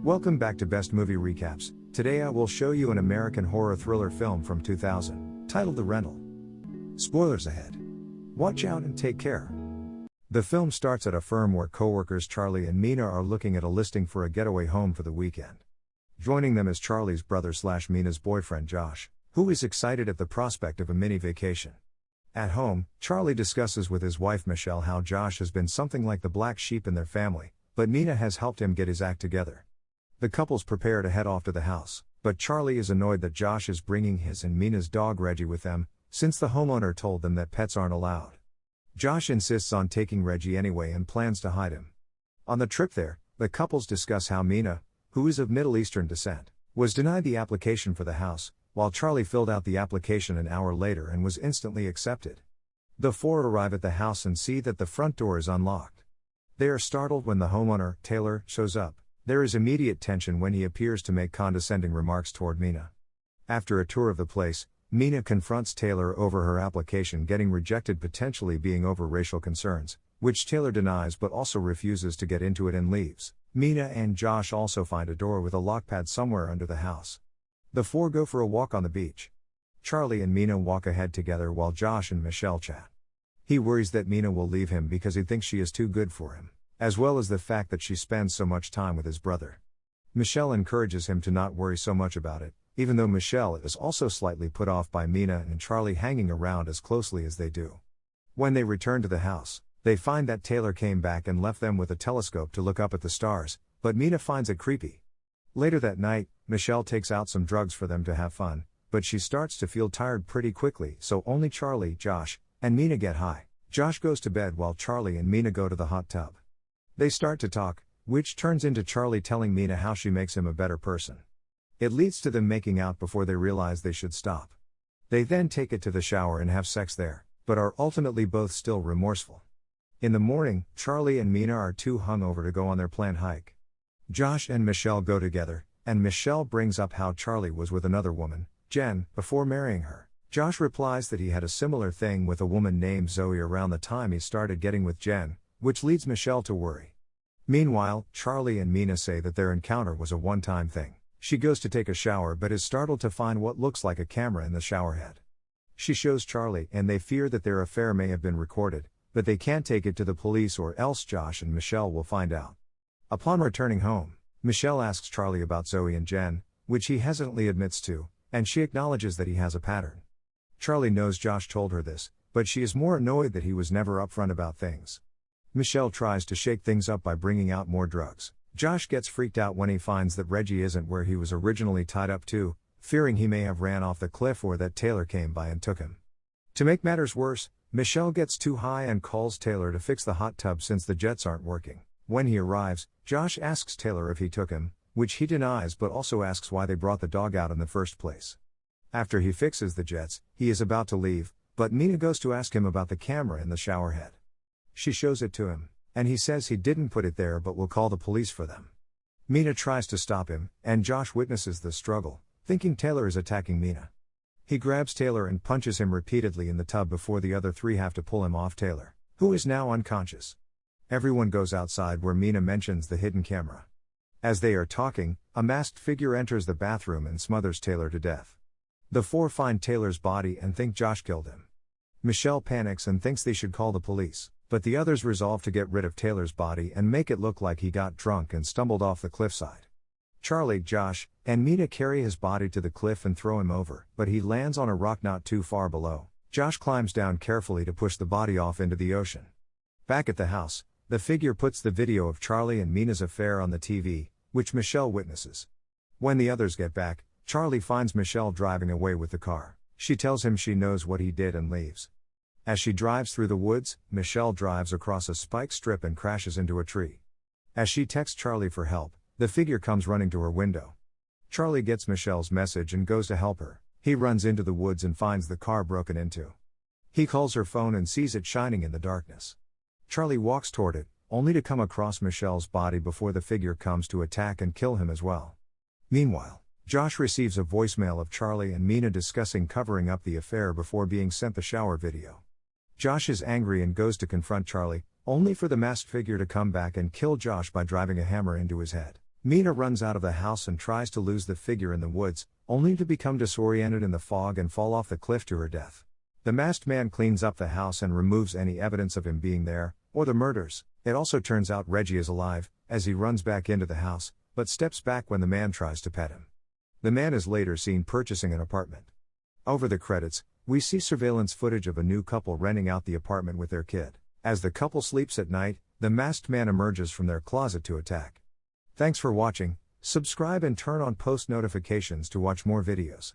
Welcome back to Best Movie Recaps. Today I will show you an American horror thriller film from 2000, titled The Rental. Spoilers ahead. Watch out and take care. The film starts at a firm where co-workers Charlie and Mina are looking at a listing for a getaway home for the weekend. Joining them is Charlie's brother/Mina's boyfriend Josh, who is excited at the prospect of a mini vacation. At home, Charlie discusses with his wife Michelle how Josh has been something like the black sheep in their family, but Mina has helped him get his act together. The couples prepare to head off to the house, but Charlie is annoyed that Josh is bringing his and Mina's dog Reggie with them, since the homeowner told them that pets aren't allowed. Josh insists on taking Reggie anyway and plans to hide him. On the trip there, the couples discuss how Mina, who is of Middle Eastern descent, was denied the application for the house, while Charlie filled out the application an hour later and was instantly accepted. The four arrive at the house and see that the front door is unlocked. They are startled when the homeowner, Taylor, shows up. There is immediate tension when he appears to make condescending remarks toward Mina. After a tour of the place, Mina confronts Taylor over her application getting rejected, potentially being over racial concerns, which Taylor denies but also refuses to get into it and leaves. Mina and Josh also find a door with a lockpad somewhere under the house. The four go for a walk on the beach. Charlie and Mina walk ahead together while Josh and Michelle chat. He worries that Mina will leave him because he thinks she is too good for him, as well as the fact that she spends so much time with his brother. Michelle encourages him to not worry so much about it, even though Michelle is also slightly put off by Mina and Charlie hanging around as closely as they do. When they return to the house, they find that Taylor came back and left them with a telescope to look up at the stars, but Mina finds it creepy. Later that night, Michelle takes out some drugs for them to have fun, but she starts to feel tired pretty quickly, so only Charlie, Josh, and Mina get high. Josh goes to bed while Charlie and Mina go to the hot tub. They start to talk, which turns into Charlie telling Mina how she makes him a better person. It leads to them making out before they realize they should stop. They then take it to the shower and have sex there, but are ultimately both still remorseful. In the morning, Charlie and Mina are too hungover to go on their planned hike. Josh and Michelle go together, and Michelle brings up how Charlie was with another woman, Jen, before marrying her. Josh replies that he had a similar thing with a woman named Zoe around the time he started getting with Jen, which leads Michelle to worry. Meanwhile, Charlie and Mina say that their encounter was a one-time thing. She goes to take a shower but is startled to find what looks like a camera in the showerhead. She shows Charlie and they fear that their affair may have been recorded, but they can't take it to the police or else Josh and Michelle will find out. Upon returning home, Michelle asks Charlie about Zoe and Jen, which he hesitantly admits to, and she acknowledges that he has a pattern. Charlie knows Josh told her this, but she is more annoyed that he was never upfront about things. Michelle tries to shake things up by bringing out more drugs. Josh gets freaked out when he finds that Reggie isn't where he was originally tied up to, fearing he may have ran off the cliff or that Taylor came by and took him. To make matters worse, Michelle gets too high and calls Taylor to fix the hot tub since the jets aren't working. When he arrives, Josh asks Taylor if he took him, which he denies but also asks why they brought the dog out in the first place. After he fixes the jets, he is about to leave, but Mina goes to ask him about the camera in the showerhead. She shows it to him, and he says he didn't put it there but will call the police for them. Mina tries to stop him, and Josh witnesses the struggle, thinking Taylor is attacking Mina. He grabs Taylor and punches him repeatedly in the tub before the other three have to pull him off Taylor, who is now unconscious. Everyone goes outside where Mina mentions the hidden camera. As they are talking, a masked figure enters the bathroom and smothers Taylor to death. The four find Taylor's body and think Josh killed him. Michelle panics and thinks they should call the police, but the others resolve to get rid of Taylor's body and make it look like he got drunk and stumbled off the cliffside. Charlie, Josh, and Mina carry his body to the cliff and throw him over, but he lands on a rock not too far below. Josh climbs down carefully to push the body off into the ocean. Back at the house, the figure puts the video of Charlie and Mina's affair on the TV, which Michelle witnesses. When the others get back, Charlie finds Michelle driving away with the car. She tells him she knows what he did and leaves. As she drives through the woods, Michelle drives across a spike strip and crashes into a tree. As she texts Charlie for help, the figure comes running to her window. Charlie gets Michelle's message and goes to help her. He runs into the woods and finds the car broken into. He calls her phone and sees it shining in the darkness. Charlie walks toward it, only to come across Michelle's body before the figure comes to attack and kill him as well. Meanwhile, Josh receives a voicemail of Charlie and Mina discussing covering up the affair before being sent the shower video. Josh is angry and goes to confront Charlie, only for the masked figure to come back and kill Josh by driving a hammer into his head. Mina runs out of the house and tries to lose the figure in the woods, only to become disoriented in the fog and fall off the cliff to her death. The masked man cleans up the house and removes any evidence of him being there, or the murders. It also turns out Reggie is alive, as he runs back into the house, but steps back when the man tries to pet him. The man is later seen purchasing an apartment. Over the credits, we see surveillance footage of a new couple renting out the apartment with their kid. As the couple sleeps at night, the masked man emerges from their closet to attack. Thanks for watching. Subscribe and turn on post notifications to watch more videos.